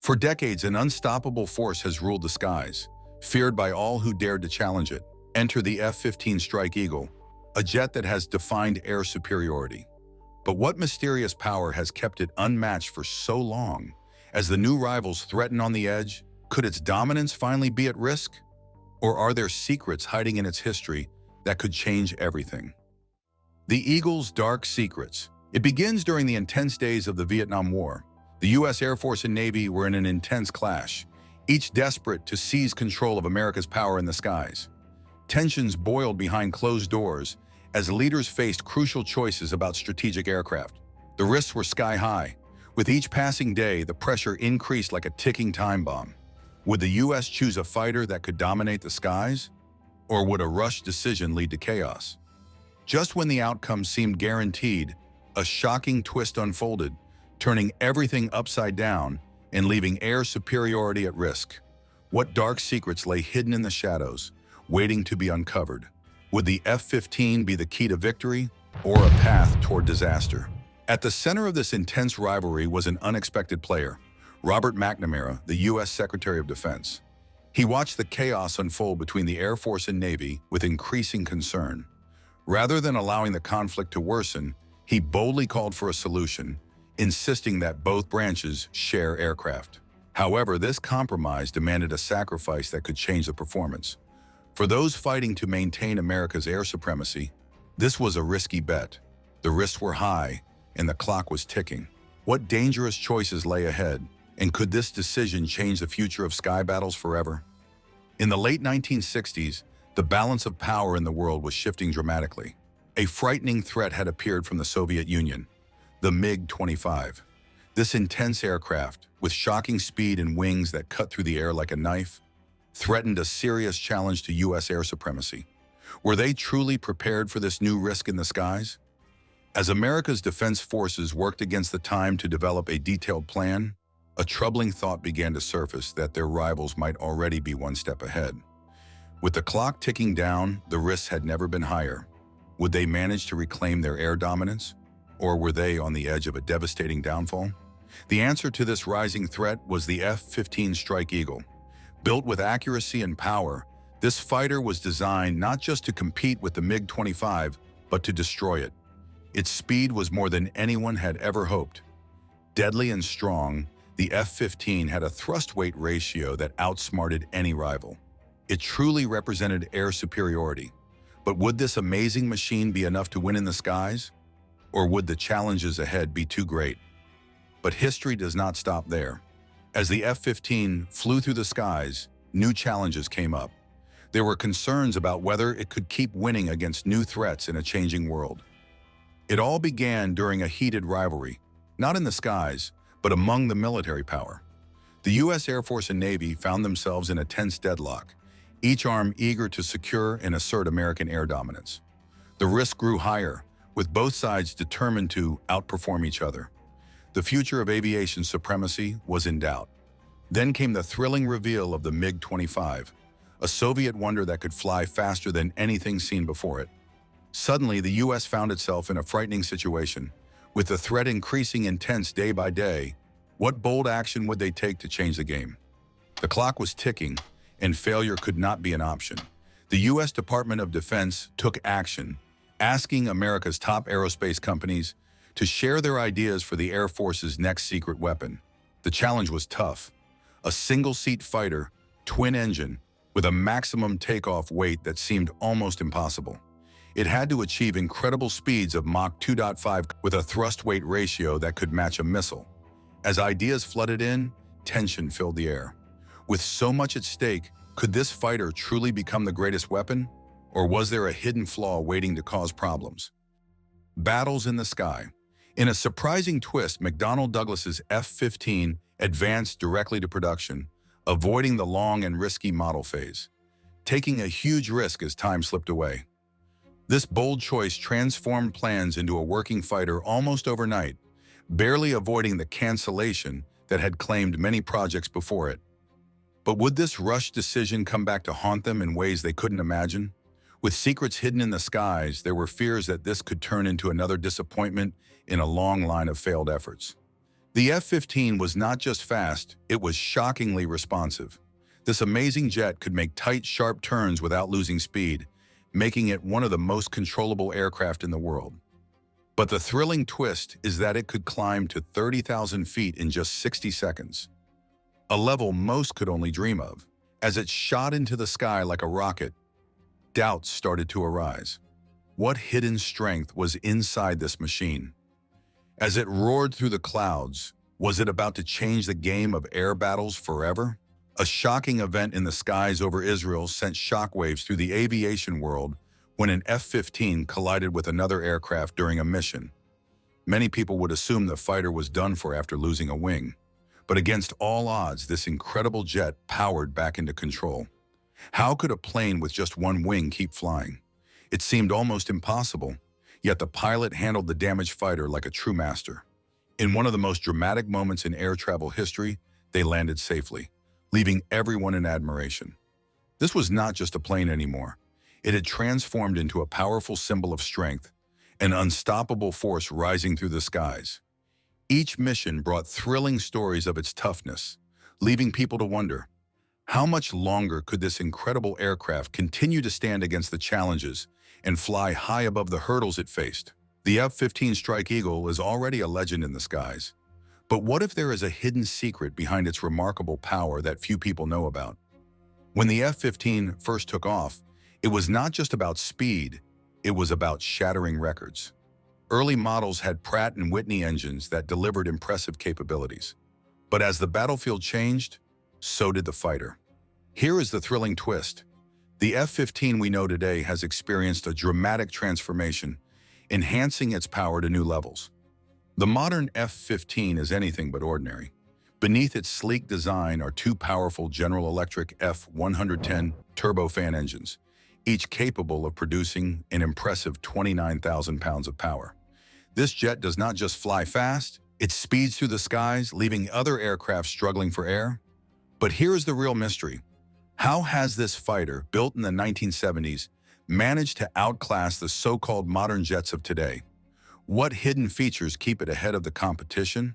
For decades, an unstoppable force has ruled the skies, feared by all who dared to challenge it. Enter the F-15 Strike Eagle, a jet that has defined air superiority. But what mysterious power has kept it unmatched for so long? As the new rivals threaten on the edge, could its dominance finally be at risk? Or are there secrets hiding in its history that could change everything? The Eagle's dark secrets. It begins during the intense days of the Vietnam War. The U.S. Air Force and Navy were in an intense clash, each desperate to seize control of America's power in the skies. Tensions boiled behind closed doors as leaders faced crucial choices about strategic aircraft. The risks were sky high. With each passing day, the pressure increased like a ticking time bomb. Would the U.S. choose a fighter that could dominate the skies? Or would a rushed decision lead to chaos? Just when the outcome seemed guaranteed, a shocking twist unfolded, turning everything upside down and leaving air superiority at risk. What dark secrets lay hidden in the shadows, waiting to be uncovered? Would the F-15 be the key to victory or a path toward disaster? At the center of this intense rivalry was an unexpected player, Robert McNamara, the U.S. Secretary of Defense. He watched the chaos unfold between the Air Force and Navy with increasing concern. Rather than allowing the conflict to worsen, he boldly called for a solution, insisting that both branches share aircraft. However, this compromise demanded a sacrifice that could change the performance. For those fighting to maintain America's air supremacy, this was a risky bet. The risks were high, and the clock was ticking. What dangerous choices lay ahead, and could this decision change the future of sky battles forever? In the late 1960s, the balance of power in the world was shifting dramatically. A frightening threat had appeared from the Soviet Union, the MiG-25. This intense aircraft, with shocking speed and wings that cut through the air like a knife, threatened a serious challenge to U.S. air supremacy. Were they truly prepared for this new risk in the skies? As America's defense forces worked against the time to develop a detailed plan, a troubling thought began to surface that their rivals might already be one step ahead. With the clock ticking down, the risks had never been higher. Would they manage to reclaim their air dominance? Or were they on the edge of a devastating downfall? The answer to this rising threat was the F-15 Strike Eagle. Built with accuracy and power, this fighter was designed not just to compete with the MiG-25, but to destroy it. Its speed was more than anyone had ever hoped. Deadly and strong, the F-15 had a thrust-weight ratio that outsmarted any rival. It truly represented air superiority. But would this amazing machine be enough to win in the skies? Or would the challenges ahead be too great? But history does not stop there. As the F-15 flew through the skies, new challenges came up. There were concerns about whether it could keep winning against new threats in a changing world. It all began during a heated rivalry, not in the skies, but among the military power. The U.S. Air Force and Navy found themselves in a tense deadlock, each arm eager to secure and assert American air dominance. The risk grew higher, with both sides determined to outperform each other. The future of aviation supremacy was in doubt. Then came the thrilling reveal of the MiG-25, a Soviet wonder that could fly faster than anything seen before it. Suddenly, the U.S. found itself in a frightening situation. With the threat increasing intense day by day, what bold action would they take to change the game? The clock was ticking, and failure could not be an option. The U.S. Department of Defense took action, asking America's top aerospace companies to share their ideas for the Air Force's next secret weapon. The challenge was tough. A single-seat fighter, twin-engine, with a maximum takeoff weight that seemed almost impossible. It had to achieve incredible speeds of Mach 2.5 with a thrust-weight ratio that could match a missile. As ideas flooded in, tension filled the air. With so much at stake, could this fighter truly become the greatest weapon? Or was there a hidden flaw waiting to cause problems? Battles in the sky. In a surprising twist, McDonnell Douglas's F-15 advanced directly to production, avoiding the long and risky model phase, taking a huge risk as time slipped away. This bold choice transformed plans into a working fighter almost overnight, barely avoiding the cancellation that had claimed many projects before it. But would this rushed decision come back to haunt them in ways they couldn't imagine? With secrets hidden in the skies, there were fears that this could turn into another disappointment in a long line of failed efforts. The F-15 was not just fast, it was shockingly responsive. This amazing jet could make tight, sharp turns without losing speed, making it one of the most controllable aircraft in the world. But the thrilling twist is that it could climb to 30,000 feet in just 60 seconds, a level most could only dream of. As it shot into the sky like a rocket, doubts started to arise. What hidden strength was inside this machine? As it roared through the clouds, was it about to change the game of air battles forever? A shocking event in the skies over Israel sent shockwaves through the aviation world when an F-15 collided with another aircraft during a mission. Many people would assume the fighter was done for after losing a wing. But against all odds, this incredible jet powered back into control. How could a plane with just one wing keep flying? It seemed almost impossible, yet the pilot handled the damaged fighter like a true master. In one of the most dramatic moments in air travel history, they landed safely, leaving everyone in admiration. This was not just a plane anymore. It had transformed into a powerful symbol of strength, an unstoppable force rising through the skies. Each mission brought thrilling stories of its toughness, leaving people to wonder, how much longer could this incredible aircraft continue to stand against the challenges and fly high above the hurdles it faced? The F-15 Strike Eagle is already a legend in the skies. But what if there is a hidden secret behind its remarkable power that few people know about? When the F-15 first took off, it was not just about speed, it was about shattering records. Early models had Pratt & Whitney engines that delivered impressive capabilities. But as the battlefield changed, so did the fighter. Here is the thrilling twist. The F-15 we know today has experienced a dramatic transformation, enhancing its power to new levels. The modern F-15 is anything but ordinary. Beneath its sleek design are two powerful General Electric F-110 turbofan engines, each capable of producing an impressive 29,000 pounds of power. This jet does not just fly fast, it speeds through the skies, leaving other aircraft struggling for air. But here's the real mystery. How has this fighter, built in the 1970s, managed to outclass the so-called modern jets of today? What hidden features keep it ahead of the competition?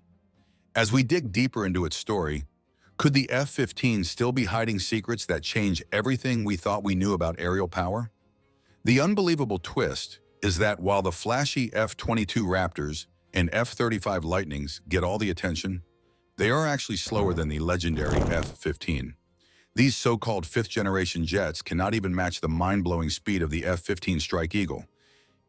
As we dig deeper into its story, could the F-15 still be hiding secrets that change everything we thought we knew about aerial power? The unbelievable twist is that while the flashy F-22 Raptors and F-35 Lightnings get all the attention, they are actually slower than the legendary F-15. These so-called fifth-generation jets cannot even match the mind-blowing speed of the F-15 Strike Eagle.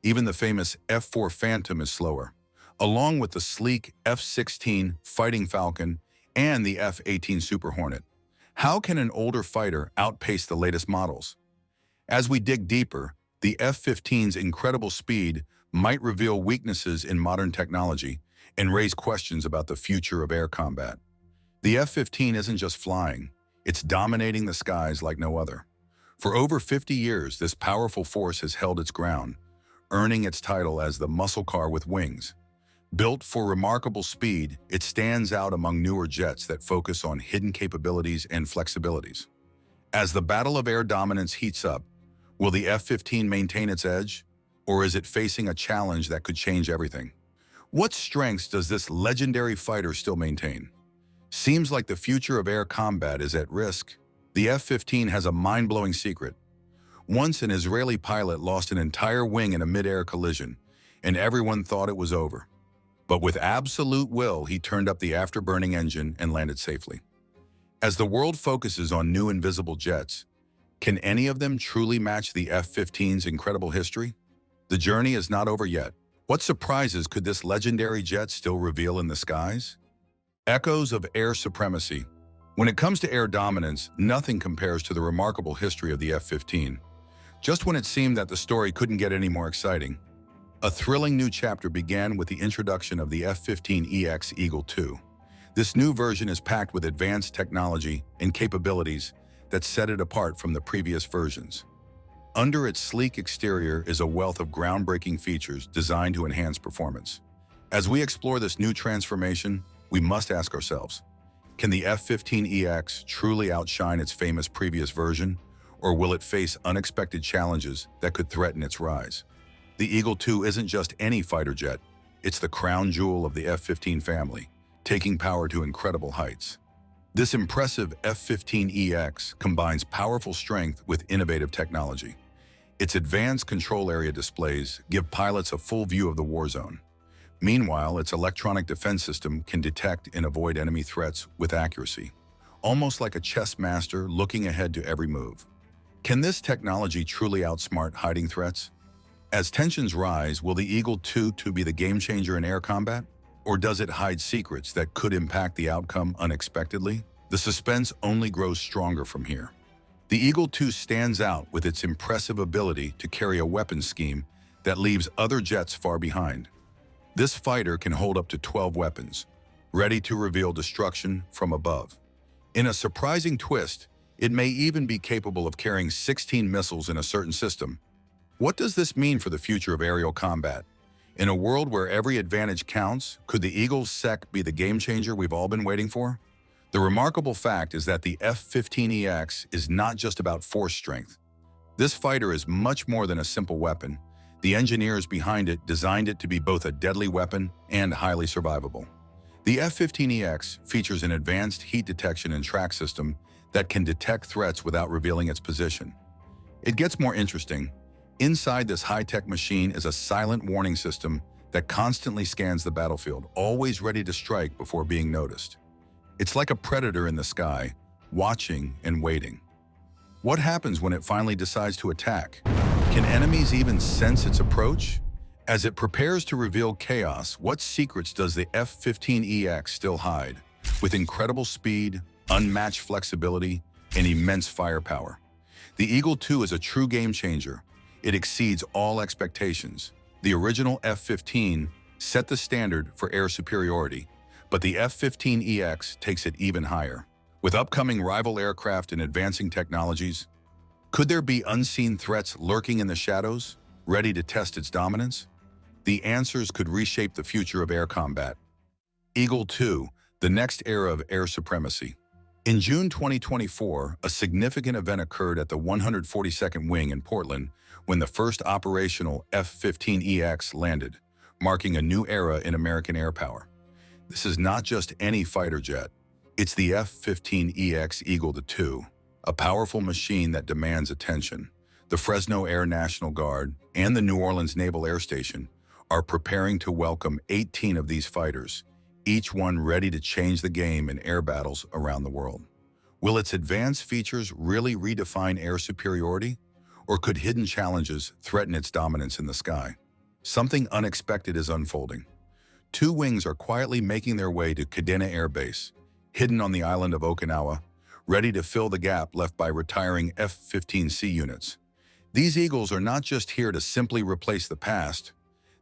Even the famous F-4 Phantom is slower, along with the sleek F-16 Fighting Falcon and the F-18 Super Hornet. How can an older fighter outpace the latest models? As we dig deeper, the F-15's incredible speed might reveal weaknesses in modern technology and raise questions about the future of air combat. The F-15 isn't just flying, it's dominating the skies like no other. For over 50 years, this powerful force has held its ground, earning its title as the muscle car with wings. Built for remarkable speed, it stands out among newer jets that focus on hidden capabilities and flexibilities. As the battle of air dominance heats up, will the F-15 maintain its edge, or is it facing a challenge that could change everything? What strengths does this legendary fighter still maintain? Seems like the future of air combat is at risk. The F-15 has a mind-blowing secret. Once an Israeli pilot lost an entire wing in a mid-air collision, and everyone thought it was over. But with absolute will, he turned up the afterburning engine and landed safely. As the world focuses on new invisible jets, can any of them truly match the F-15's incredible history? The journey is not over yet. What surprises could this legendary jet still reveal in the skies? Echoes of air supremacy. When it comes to air dominance, nothing compares to the remarkable history of the F-15. Just when it seemed that the story couldn't get any more exciting, a thrilling new chapter began with the introduction of the F-15EX Eagle II. This new version is packed with advanced technology and capabilities that set it apart from the previous versions. Under its sleek exterior is a wealth of groundbreaking features designed to enhance performance. As we explore this new transformation, we must ask ourselves, can the F-15EX truly outshine its famous previous version, or will it face unexpected challenges that could threaten its rise? The Eagle II isn't just any fighter jet, it's the crown jewel of the F-15 family, taking power to incredible heights. This impressive F-15EX combines powerful strength with innovative technology. Its advanced control area displays give pilots a full view of the war zone. Meanwhile, its electronic defense system can detect and avoid enemy threats with accuracy, almost like a chess master looking ahead to every move. Can this technology truly outsmart hiding threats? As tensions rise, will the Eagle II be the game-changer in air combat? Or does it hide secrets that could impact the outcome unexpectedly? The suspense only grows stronger from here. The Eagle II stands out with its impressive ability to carry a weapons scheme that leaves other jets far behind. This fighter can hold up to 12 weapons, ready to reveal destruction from above. In a surprising twist, it may even be capable of carrying 16 missiles in a certain system. What does this mean for the future of aerial combat? In a world where every advantage counts, could the Eagle's SEC be the game-changer we've all been waiting for? The remarkable fact is that the F-15EX is not just about force strength. This fighter is much more than a simple weapon. The engineers behind it designed it to be both a deadly weapon and highly survivable. The F-15EX features an advanced heat detection and track system that can detect threats without revealing its position. It gets more interesting. Inside this high-tech machine is a silent warning system that constantly scans the battlefield, always ready to strike before being noticed. It's like a predator in the sky, watching and waiting. What happens when it finally decides to attack? Can enemies even sense its approach? As it prepares to reveal chaos, what secrets does the F-15EX still hide? With incredible speed, unmatched flexibility, and immense firepower, the Eagle II is a true game-changer. It exceeds all expectations. The original F-15 set the standard for air superiority, but the F-15EX takes it even higher. With upcoming rival aircraft and advancing technologies, could there be unseen threats lurking in the shadows, ready to test its dominance? The answers could reshape the future of air combat. Eagle II, the next era of air supremacy. In June 2024, a significant event occurred at the 142nd Wing in Portland when the first operational F-15EX landed, marking a new era in American air power. This is not just any fighter jet. It's the F-15EX Eagle II, a powerful machine that demands attention. The Fresno Air National Guard and the New Orleans Naval Air Station are preparing to welcome 18 of these fighters, each one ready to change the game in air battles around the world. Will its advanced features really redefine air superiority? Or could hidden challenges threaten its dominance in the sky? Something unexpected is unfolding. Two wings are quietly making their way to Kadena Air Base, hidden on the island of Okinawa, ready to fill the gap left by retiring F-15C units. These Eagles are not just here to simply replace the past.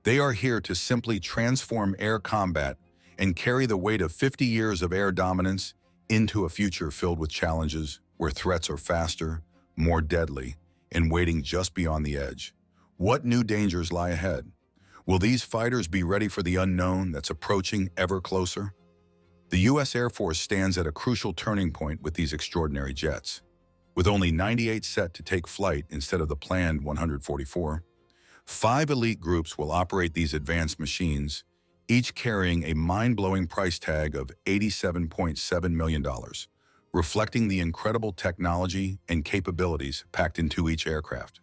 They are here to simply transform air combat and carry the weight of 50 years of air dominance into a future filled with challenges where threats are faster, more deadly, and waiting just beyond the edge. What new dangers lie ahead? Will these fighters be ready for the unknown that's approaching ever closer? The U.S. Air Force stands at a crucial turning point with these extraordinary jets. With only 98 set to take flight instead of the planned 144, 5 elite groups will operate these advanced machines, each carrying a mind-blowing price tag of $87.7 million, reflecting the incredible technology and capabilities packed into each aircraft.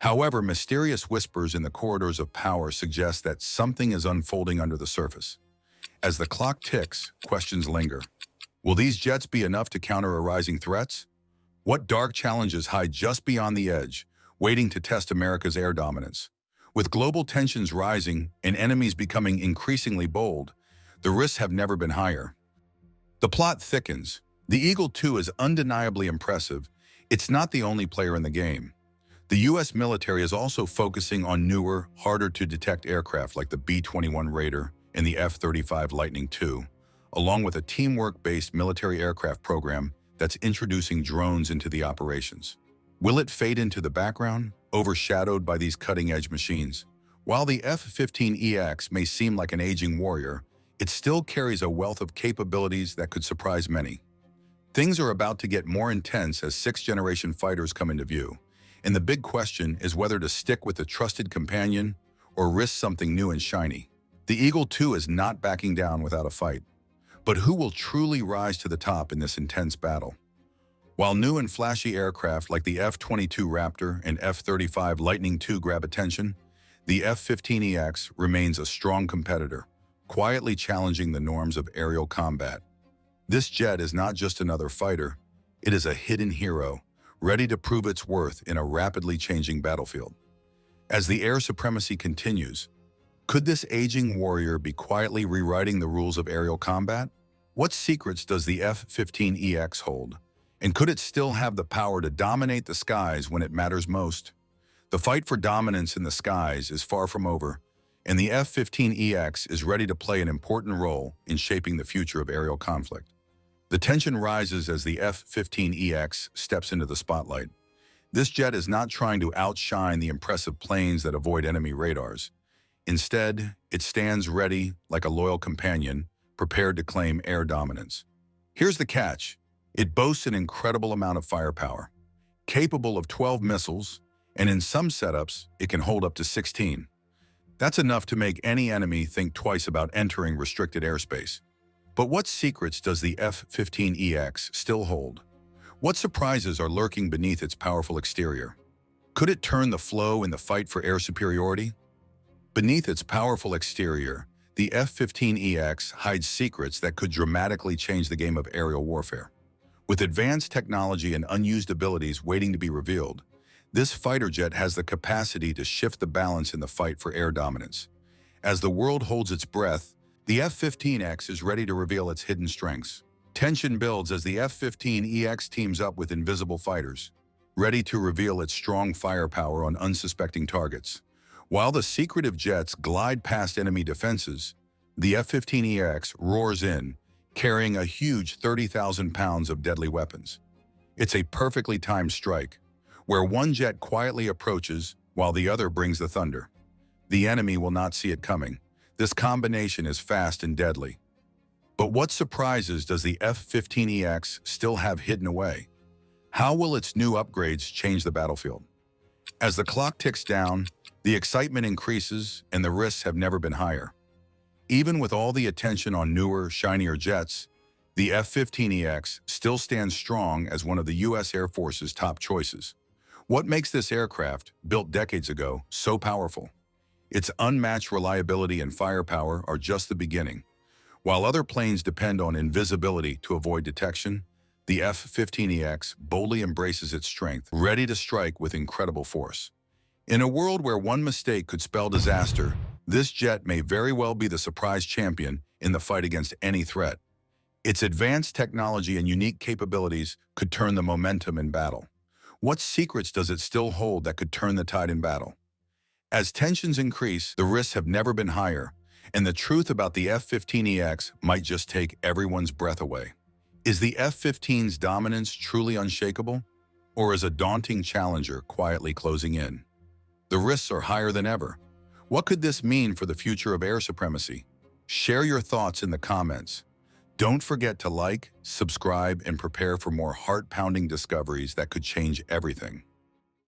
However, mysterious whispers in the corridors of power suggest that something is unfolding under the surface. As the clock ticks, questions linger. Will these jets be enough to counter arising threats? What dark challenges hide just beyond the edge, waiting to test America's air dominance? With global tensions rising and enemies becoming increasingly bold, the risks have never been higher. The plot thickens. The Eagle II is undeniably impressive. It's not the only player in the game. The U.S. military is also focusing on newer, harder-to-detect aircraft like the B-21 Raider and the F-35 Lightning II, along with a teamwork-based military aircraft program that's introducing drones into the operations. Will it fade into the background, overshadowed by these cutting-edge machines? While the F-15EX may seem like an aging warrior, it still carries a wealth of capabilities that could surprise many. Things are about to get more intense as sixth-generation fighters come into view, and the big question is whether to stick with a trusted companion or risk something new and shiny. The Eagle II is not backing down without a fight. But who will truly rise to the top in this intense battle? While new and flashy aircraft like the F-22 Raptor and F-35 Lightning II grab attention, the F-15EX remains a strong competitor, quietly challenging the norms of aerial combat. This jet is not just another fighter, it is a hidden hero, ready to prove its worth in a rapidly changing battlefield. As the air supremacy continues, could this aging warrior be quietly rewriting the rules of aerial combat? What secrets does the F-15EX hold? And could it still have the power to dominate the skies when it matters most? The fight for dominance in the skies is far from over, and the F-15EX is ready to play an important role in shaping the future of aerial conflict. The tension rises as the F-15EX steps into the spotlight. This jet is not trying to outshine the impressive planes that avoid enemy radars. Instead, it stands ready like a loyal companion, prepared to claim air dominance. Here's the catch. It boasts an incredible amount of firepower, capable of 12 missiles, and in some setups, it can hold up to 16. That's enough to make any enemy think twice about entering restricted airspace. But what secrets does the F-15EX still hold? What surprises are lurking beneath its powerful exterior? Could it turn the flow in the fight for air superiority? Beneath its powerful exterior, the F-15EX hides secrets that could dramatically change the game of aerial warfare. With advanced technology and unused abilities waiting to be revealed, this fighter jet has the capacity to shift the balance in the fight for air dominance. As the world holds its breath, the F-15X is ready to reveal its hidden strengths. Tension builds as the F-15EX teams up with invisible fighters, ready to reveal its strong firepower on unsuspecting targets. While the secretive jets glide past enemy defenses, the F-15EX roars in, carrying a huge 30,000 pounds of deadly weapons. It's a perfectly timed strike, where one jet quietly approaches while the other brings the thunder. The enemy will not see it coming. This combination is fast and deadly. But what surprises does the F-15EX still have hidden away? How will its new upgrades change the battlefield? As the clock ticks down, the excitement increases and the risks have never been higher. Even with all the attention on newer, shinier jets, the F-15EX still stands strong as one of the U.S. Air Force's top choices. What makes this aircraft, built decades ago, so powerful? Its unmatched reliability and firepower are just the beginning. While other planes depend on invisibility to avoid detection, the F-15EX boldly embraces its strength, ready to strike with incredible force. In a world where one mistake could spell disaster, this jet may very well be the surprise champion in the fight against any threat. Its advanced technology and unique capabilities could turn the momentum in battle. What secrets does it still hold that could turn the tide in battle? As tensions increase, the risks have never been higher, and the truth about the F-15EX might just take everyone's breath away. Is the F-15's dominance truly unshakable, or is a daunting challenger quietly closing in? The risks are higher than ever. What could this mean for the future of air supremacy? Share your thoughts in the comments. Don't forget to like, subscribe, and prepare for more heart-pounding discoveries that could change everything.